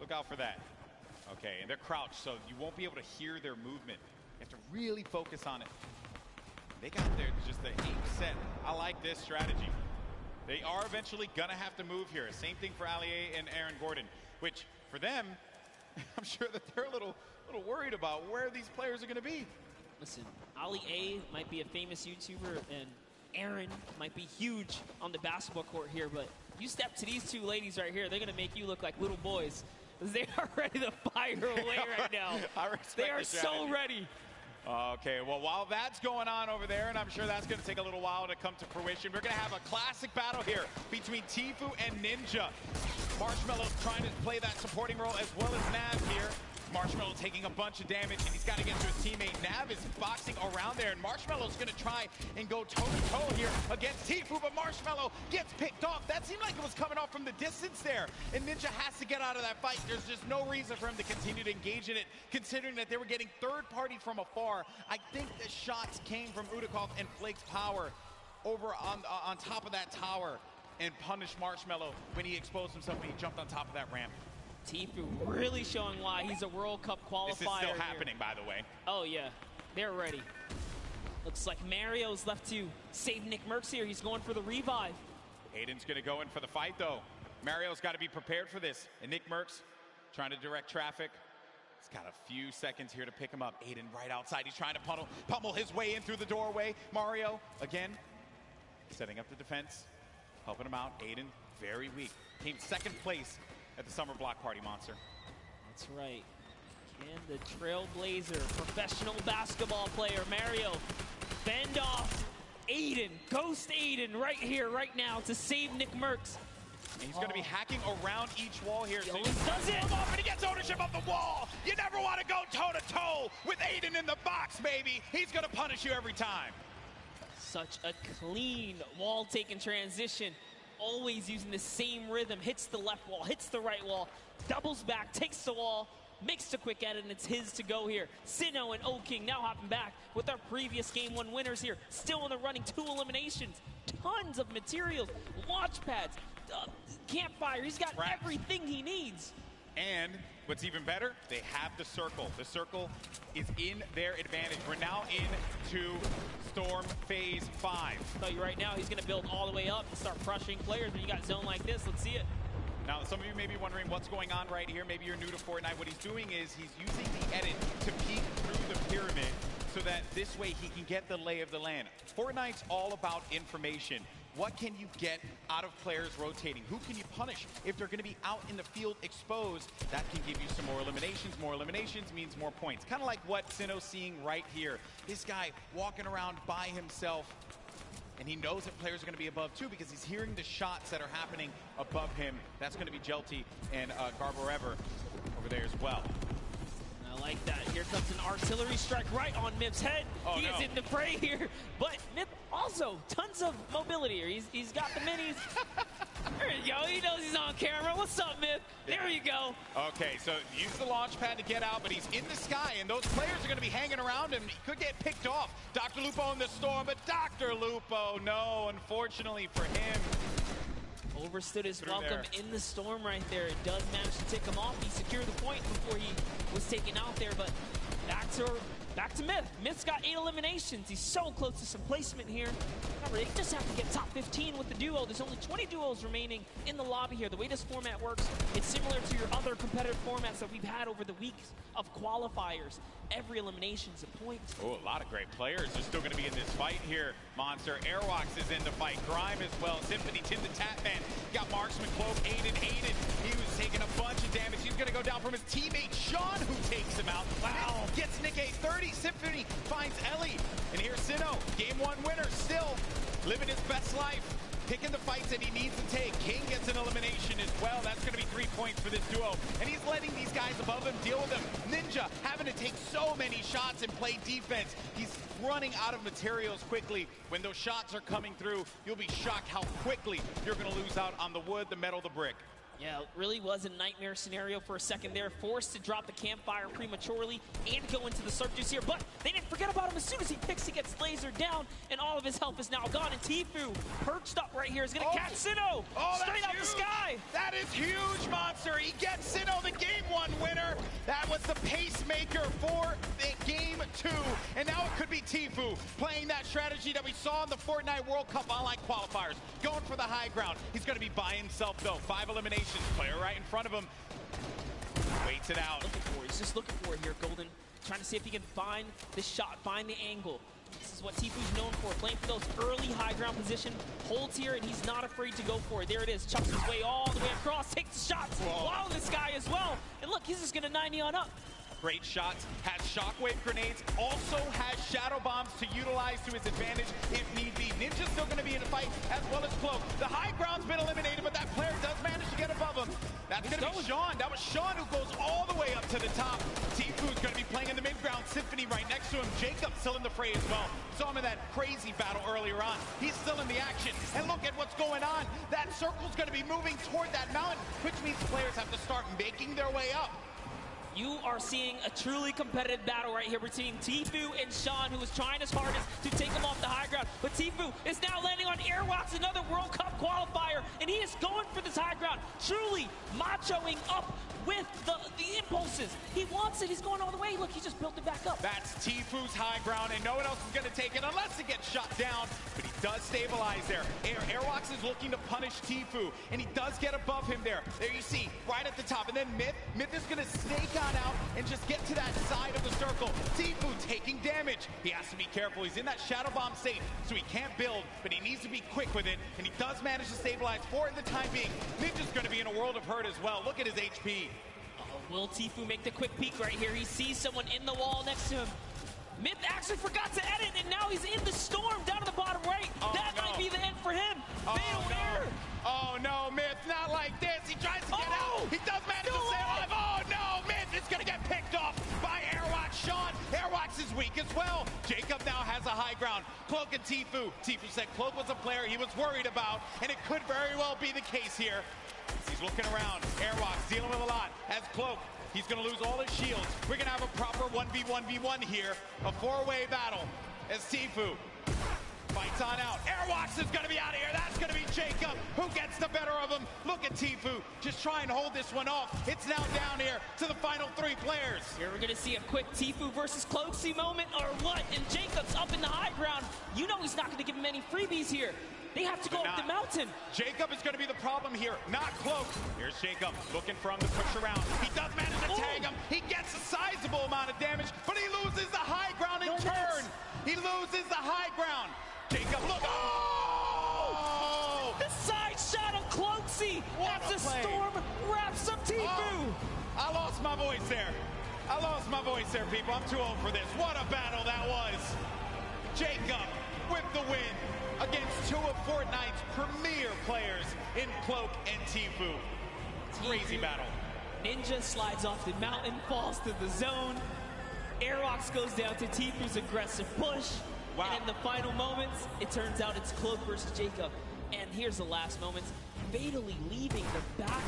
Look out for that. Okay, and they're crouched, so you won't be able to hear their movement. You have to really focus on it. They got their just the aim set. I like this strategy. They are eventually gonna have to move here. Same thing for Allier and Aaron Gordon, which for them, I'm sure that they're a little worried about where these players are gonna be. Listen, Ali A might be a famous YouTuber, and Aaron might be huge on the basketball court here, but you step to these two ladies right here, they're gonna make you look like little boys. They are ready to fire away right now. They are so ready. Okay, well, while that's going on over there, and I'm sure that's going to take a little while to come to fruition, we're going to have a classic battle here between Tfue and Ninja. Marshmallow's trying to play that supporting role as well as Nav here. Marshmallow taking a bunch of damage, and he's got to get to his teammate. Nav is boxing around there, and Marshmallow's going to try and go toe-to-toe here against Tfue, but Marshmallow gets picked off. That seemed like it was coming off from the distance there, and Ninja has to get out of that fight. There's just no reason for him to continue to engage in it, considering that they were getting third-party from afar. I think the shots came from Udakov and Flake's power over on top of that tower and punished Marshmallow when he exposed himself when he jumped on top of that ramp. Tfue really showing why he's a World Cup qualifier. This is still happening, by the way. Oh, yeah. They're ready. Looks like Mario's left to save Nick Merckx here. He's going for the revive. Aiden's going to go in for the fight, though. Mario's got to be prepared for this. And Nick Merckx trying to direct traffic. He's got a few seconds here to pick him up. Aiden right outside. He's trying to pummel his way in through the doorway. Mario, again, setting up the defense, helping him out. Aiden, very weak. Came second place at the Summer Block Party, Monster. That's right. Can the Trailblazer, professional basketball player, Mario, fend off Aiden, ghost Aiden right here, right now to save Nick Merckx. And he's going to be hacking around each wall here. He always does it. Off and he gets ownership of the wall. You never want to go toe-to-toe with Aiden in the box, baby. He's going to punish you every time. Such a clean wall-taking transition. Always using the same rhythm. Hits the left wall, hits the right wall, doubles back, takes the wall, makes the quick edit, and it's his to go here. Sinnoh and O-King now hopping back with our previous Game 1 winners here. Still in the running, 2 eliminations. Tons of materials, launch pads, campfire. He's got everything he needs. And what's even better, they have the circle. The circle is in their advantage. We're now into Storm Phase 5. I'll tell you right now, he's going to build all the way up and start crushing players. When you got zone like this, let's see it. Now, some of you may be wondering what's going on right here. Maybe you're new to Fortnite. What he's doing is he's using the edit to peek through the pyramid so that this way he can get the lay of the land. Fortnite's all about information. What can you get out of players rotating? Who can you punish? If they're going to be out in the field exposed, that can give you some more eliminations. More eliminations means more points. Kind of like what Sinnoh's seeing right here. This guy walking around by himself, and he knows that players are going to be above too because he's hearing the shots that are happening above him. That's going to be Jelty and Garborever over there as well. I like that. Here comes an artillery strike right on Mip's head. He is in the fray here. But Mip also tons of mobility here. He's got the minis. There you go. He knows he's on camera. What's up, Mip? There you go. Okay, so use the launch pad to get out, but he's in the sky, and those players are going to be hanging around him. He could get picked off. Dr. Lupo in the storm, but Dr. Lupo, no, unfortunately for him. Overstood his welcome in the storm right there. It does manage to tick him off. He secured the point before he was taken out there, but back to Myth. Myth's got 8 eliminations. He's so close to some placement here. Remember, they just have to get top 15 with the duo. There's only 20 duos remaining in the lobby here. The way this format works, it's similar to your other competitive formats that we've had over the weeks of qualifiers. Every elimination is a point. Oh, a lot of great players are still going to be in this fight here. Monster Airwalks is in the fight. Grime as well. Symphony, Tim the Tatman. Got Marksman, Cloak, Aiden. He was taking a bunch of damage. He's going to go down from his teammate, Sean, who takes him out. Wow. Gets Nick a 30. Symphony finds Ellie. And here's Sinnoh, Game 1 winner, still living his best life. Picking the fights that he needs to take. King gets an elimination as well. That's going to be 3 points for this duo. And he's letting these guys above him deal with him. Ninja having to take so many shots and play defense. He's running out of materials quickly. When those shots are coming through, you'll be shocked how quickly you're going to lose out on the wood, the metal, the brick. Yeah, it really was a nightmare scenario for a second there. Forced to drop the campfire prematurely and go into the surf juice here. But they didn't forget about him. As soon as he picks, he gets lasered down, and all of his health is now gone. And Tfue, perched up right here, is going to catch Sinnoh straight out the sky. That is huge, Monster. He gets Sinnoh, the Game That was the pacemaker for game 2. And now it could be Tfue playing that strategy that we saw in the Fortnite World Cup online qualifiers. Going for the high ground. He's going to be by himself, though. 5 eliminations. Player right in front of him. Waits it out. He's just looking for it here, Golden. Trying to see if he can find the shot, find the angle. This is what Tfue's known for, playing for those early high ground position. Holds here, and he's not afraid to go for it. There it is, chucks his way all the way across, takes the shots. Wow, this guy as well. And look, he's just gonna 90 on up. Great shots, has shockwave grenades, also has shadow bombs to utilize to his advantage if need be. Ninja's still going to be in the fight, as well as Cloak. The high ground's been eliminated, but that player does manage to get above him. That's going to be Sean. That was Sean who goes all the way up to the top. Tfue's going to be playing in the mid-ground. Symphony right next to him. Jacob still in the fray as well. Saw him in that crazy battle earlier on. He's still in the action. And look at what's going on. That circle's going to be moving toward that mountain, which means players have to start making their way up. You are seeing a truly competitive battle right here between Tfue and Sean, who is trying his hardest to take him off the high ground. But Tfue is now landing on Airwalks, another World Cup qualifier, and he is going for this high ground, truly machoing up with the impulses. He wants it. He's going all the way. Look, he just built it back up. That's Tfue's high ground, and no one else is going to take it unless it gets shot down. But he does stabilize there. Airwalks is looking to punish Tfue, and he does get above him there. There you see, right at the top. And then Myth is going to snake out and just get to that side of the circle. Tfue taking damage. He has to be careful. He's in that shadow bomb state, so he can't build, but he needs to be quick with it, and he does manage to stabilize for the time being. Ninja's going to be in a world of hurt as well. Look at his HP. Will Tfue make the quick peek right here? He sees someone in the wall next to him. Myth actually forgot to edit, and now he's in the storm down to the bottom right. That might be the end for him. Fatal error. Oh no, Myth, not like this. He tries to get out. He does manage to stay alive. Oh no, Myth is going to get picked off by Airwalks. Sean, Airwalks is weak as well. Jacob now has a high ground. Cloak and Tfue. Tfue said Cloak was a player he was worried about, and it could very well be the case here. He's looking around. Airwalks dealing with a lot. As Cloak, he's going to lose all his shields. We're going to have a proper 1v1v1 here. A 4-way battle as Tfue fights on out. Airwalks is going to be out of here. That's going to be Jacob who gets the better of him. Look at Tfue just trying to hold this one off. It's now down here to the final 3 players. Here we're going to see a quick Tfue versus Cloaksy moment or what? And Jacob's up in the high ground. You know he's not going to give him any freebies here. They have to go up the mountain. Jacob is going to be the problem here, not Cloak. Here's Jacob looking for him to push around. He does manage to tag him. He gets a sizable amount of damage, but he loses the high ground in turn. He loses the high ground. Jacob, look. Oh! The side shot of Cloaksy as the storm wraps up Tfue. Oh, I lost my voice there. People. I'm too old for this. What a battle that was. Jacob with the win against 2 of Fortnite's premier players in Cloak and Tfue. Crazy battle. Ninja slides off the mountain, falls to the zone. Airwalks goes down to Tfue's aggressive push. Wow. And in the final moments, it turns out it's Cloak versus Jacob. And here's the last moments, fatally leaving the back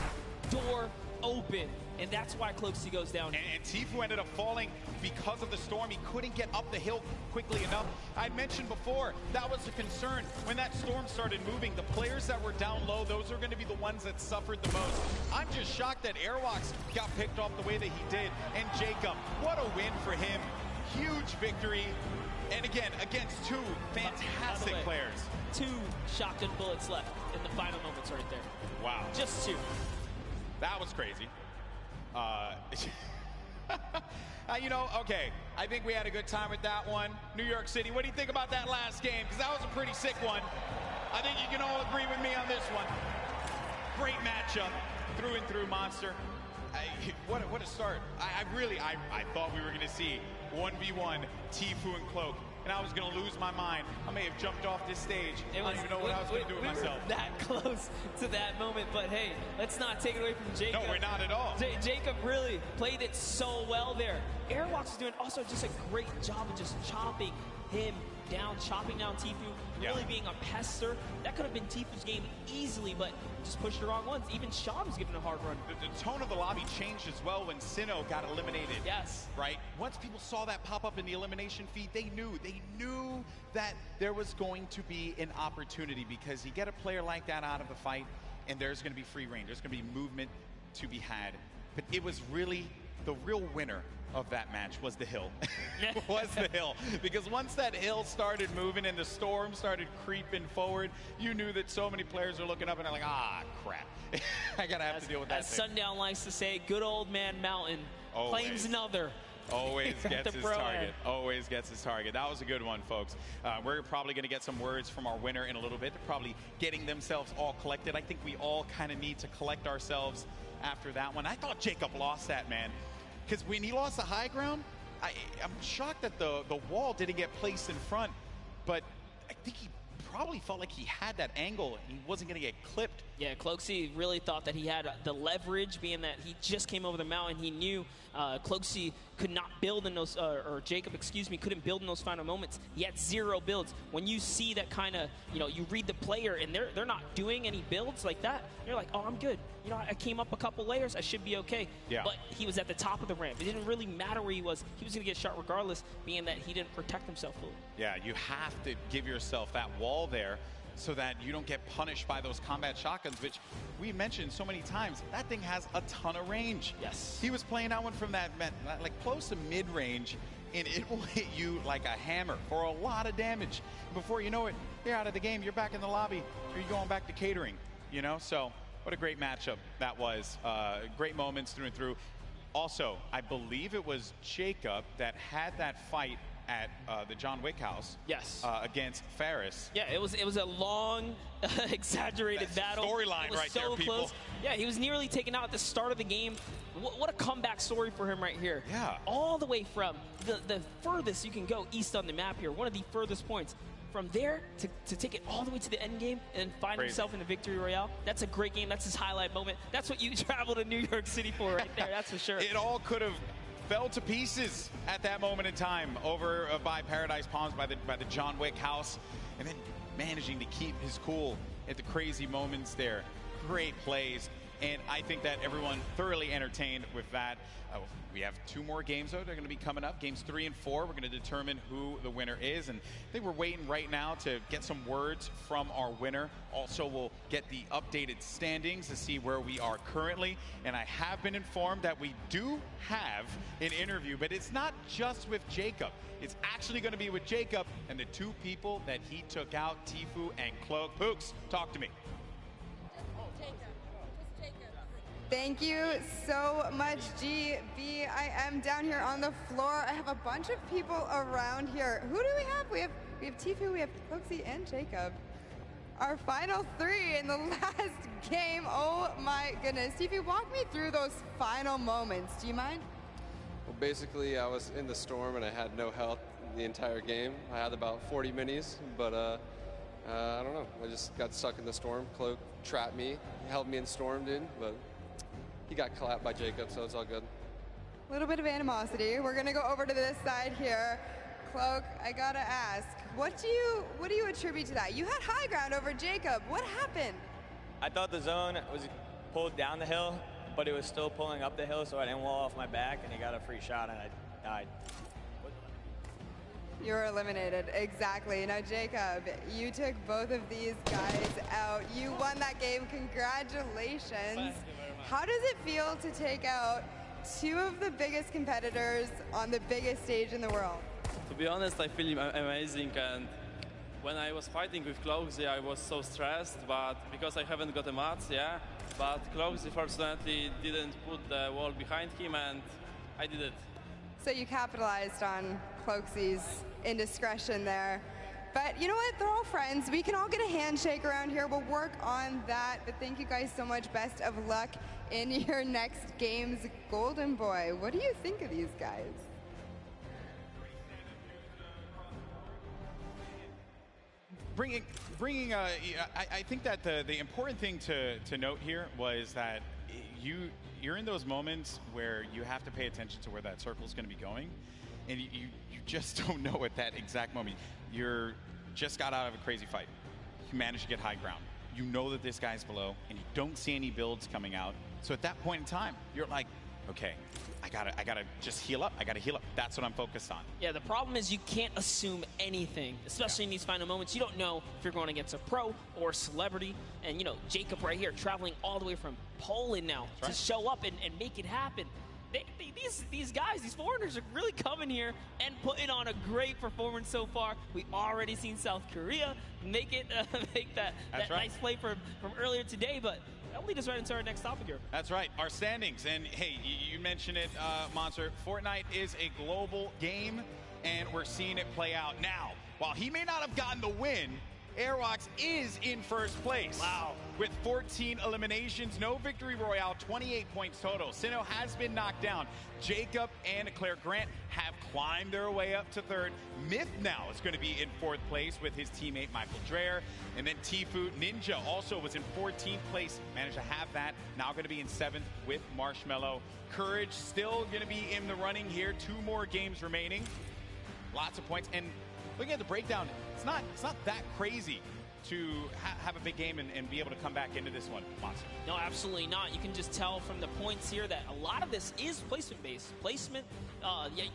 door open. And that's why Cloaksy goes down. And Tfue ended up falling because of the storm. He couldn't get up the hill quickly enough. I mentioned before, that was a concern. When that storm started moving, the players that were down low, those are going to be the ones that suffered the most. I'm just shocked that Airwalks got picked off the way that he did. And Jacob, what a win for him. Huge victory. And again, against 2 fantastic players. 2 shotgun bullets left in the final moments right there. Wow. Just 2. That was crazy. You know, okay, I think we had a good time with that one. New York City, what do you think about that last game? Because that was a pretty sick one. I think you can all agree with me on this one. Great matchup, through and through, Monster. What a start. I thought we were going to see 1v1 Tfue and Cloak, and I was going to lose my mind. I may have jumped off this stage. I don't even know what I was going to do with myself. We were that close to that moment, but hey, let's not take it away from Jacob. No, we're not at all. Jacob really played it so well there. Airwalks is doing also just a great job of just chopping him down, chopping down Tfue, really being a pester. That could have been Tfue's game easily, but just pushed the wrong ones. Even Sean was giving a hard run. The tone of the lobby changed as well when Sinnoh got eliminated. Yes. Right? Once people saw that pop up in the elimination feed, they knew that there was going to be an opportunity, because you get a player like that out of the fight, and there's going to be free reign. There's going to be movement to be had. But it was really the real winner of that match was the hill. Was the hill. Because once that hill started moving and the storm started creeping forward, you knew that so many players are looking up and they're like, ah, crap. I gotta have to deal with that. As Sundown likes to say, good old man Mountain claims another. Always gets his target. Always gets his target. That was a good one, folks. We're probably going to get some words from our winner in a little bit. They're probably getting themselves all collected. I think we all kind of need to collect ourselves after that one. I thought Jacob lost that, man. Because when he lost the high ground, I'm shocked that the wall didn't get placed in front. But I think he probably felt like he had that angle and he wasn't going to get clipped. Yeah, Cloaksy really thought that he had the leverage, being that he just came over the mountain. He knew Cloaksy could not build in those, or Jacob, excuse me, couldn't build in those final moments. He had 0 builds. When you see that kind of, you read the player and they're not doing any builds like that, you're like, oh, I'm good. I came up a couple layers, I should be okay. Yeah. But he was at the top of the ramp. It didn't really matter where he was. He was going to get shot regardless, being that he didn't protect himself fully. Yeah, you have to give yourself that wall there so that you don't get punished by those combat shotguns, which we mentioned so many times. That thing has a ton of range. Yes. He was playing that one from that, like close to mid-range, and it will hit you like a hammer for a lot of damage. Before you know it, you're out of the game, you're back in the lobby, or you're going back to catering, So what a great matchup that was. Great moments through and through. Also, I believe it was Jacob that had that fight at the John Wick house. Yes. Against Ferris. Yeah, it was a long, exaggerated battle. Storyline right there, people. Close. Yeah, he was nearly taken out at the start of the game. What a comeback story for him right here. Yeah. All the way from the furthest you can go east on the map here, one of the furthest points. From there to take it all the way to the end game and find himself in the victory royale, that's a great game. That's his highlight moment. That's what you travel to New York City for right there, that's for sure. It all could have fell to pieces at that moment in time over by Paradise Palms, by the John Wick house, and then managing to keep his cool at the crazy moments there. Great plays, and I think that everyone thoroughly entertained with that. We have 2 more games, though. They're going to be coming up. Games 3 and 4. We're going to determine who the winner is. And I think we're waiting right now to get some words from our winner. Also, we'll get the updated standings to see where we are currently. And I have been informed that we do have an interview, but it's not just with Jacob. It's actually going to be with Jacob and the 2 people that he took out, Tfue and Cloak. Pooks, talk to me. Thank you so much, GB. I am down here on the floor. I have a bunch of people around here. Who do we have? We have Tfue, we have Cloaksy, and Jacob. Our final 3 in the last game. Oh my goodness. Tfue, walk me through those final moments. Do you mind? Well, basically, I was in the storm and I had no health the entire game. I had about 40 minis, but I don't know. I just got stuck in the storm. Cloak trapped me, held me in storm, dude, but he got clapped by Jacob, so it's all good. A little bit of animosity. We're gonna go over to this side here. Cloak, I gotta ask, what do you attribute to that? You had high ground over Jacob. What happened? I thought the zone was pulled down the hill, but it was still pulling up the hill, so I didn't wall off my back, and he got a free shot, and I died. You were eliminated, exactly. Now, Jacob, you took both of these guys out. You won that game, congratulations. How does it feel to take out 2 of the biggest competitors on the biggest stage in the world? To be honest, I feel amazing, and when I was fighting with Cloaksy, I was so stressed, but because I haven't got a match, yeah, but Cloaksy fortunately didn't put the wall behind him, and I did it. So you capitalized on Cloaksy's indiscretion there. But you know what? They're all friends. We can all get a handshake around here. We'll work on that. But thank you guys so much. Best of luck in your next games. Golden Boy, what do you think of these guys? I think that the important thing to note here was that you're in those moments where you have to pay attention to where that circle is going to be going, and you just don't know at that exact moment. You're just got out of a crazy fight. You managed to get high ground. You know that this guy's below, and you don't see any builds coming out. So at that point in time, you're like, okay, I gotta just heal up. I gotta heal up. That's what I'm focused on. Yeah, the problem is you can't assume anything, especially in these final moments. You don't know if you're going against a pro or a celebrity. And Jacob right here traveling all the way from Poland now to show up and make it happen. these guys, these foreigners are really coming here and putting on a great performance so far. We already seen South Korea make that right. nice play from earlier today, but that'll lead us right into our next topic here. That's right, our standings. And hey, you mentioned it, Monster. Fortnite is a global game, and we're seeing it play out now. While he may not have gotten the win, Airwalks is in first place. Wow. With 14 eliminations, no victory royale, 28 points total. Sinnoh has been knocked down. Jacob and Claire Grant have climbed their way up to third. Myth now is going to be in fourth place with his teammate Michael Dreher. And then Tfue Ninja also was in 14th place, managed to have that. Now going to be in 7th with Marshmello. Courage still going to be in the running here. 2 more games remaining. Lots of points. And looking at the breakdown, it's not that crazy to have a big game and be able to come back into this one, Monster. No, absolutely not. You can just tell from the points here that a lot of this is placement-based. Placement,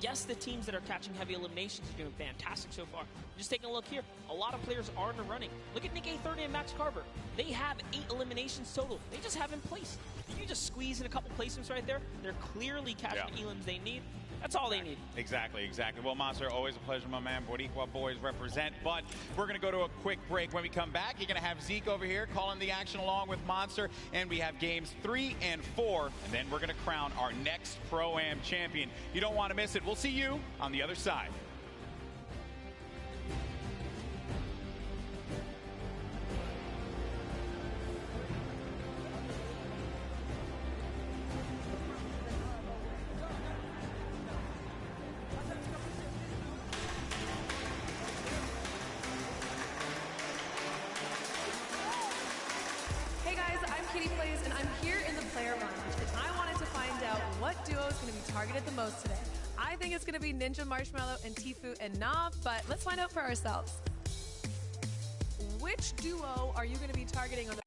yes, the teams that are catching heavy eliminations are doing fantastic so far. Just taking a look here, a lot of players are in the running. Look at Nick A30 and Max Carver. They have 8 eliminations total. They just haven't placed. If you just squeeze in a couple placements right there, they're clearly catching elims they need. That's all they need. Exactly. Well, Monster, always a pleasure, my man. Boricua boys represent. But we're going to go to a quick break. When we come back, you're going to have Zeke over here calling the action along with Monster. And we have games 3 and 4. And then we're going to crown our next Pro-Am champion. You don't want to miss it. We'll see you on the other side. And I'm here in the player lounge, and I wanted to find out what duo is going to be targeted the most today. I think it's going to be Ninja, Marshmello, and Tfue and Nav, but let's find out for ourselves. Which duo are you going to be targeting on the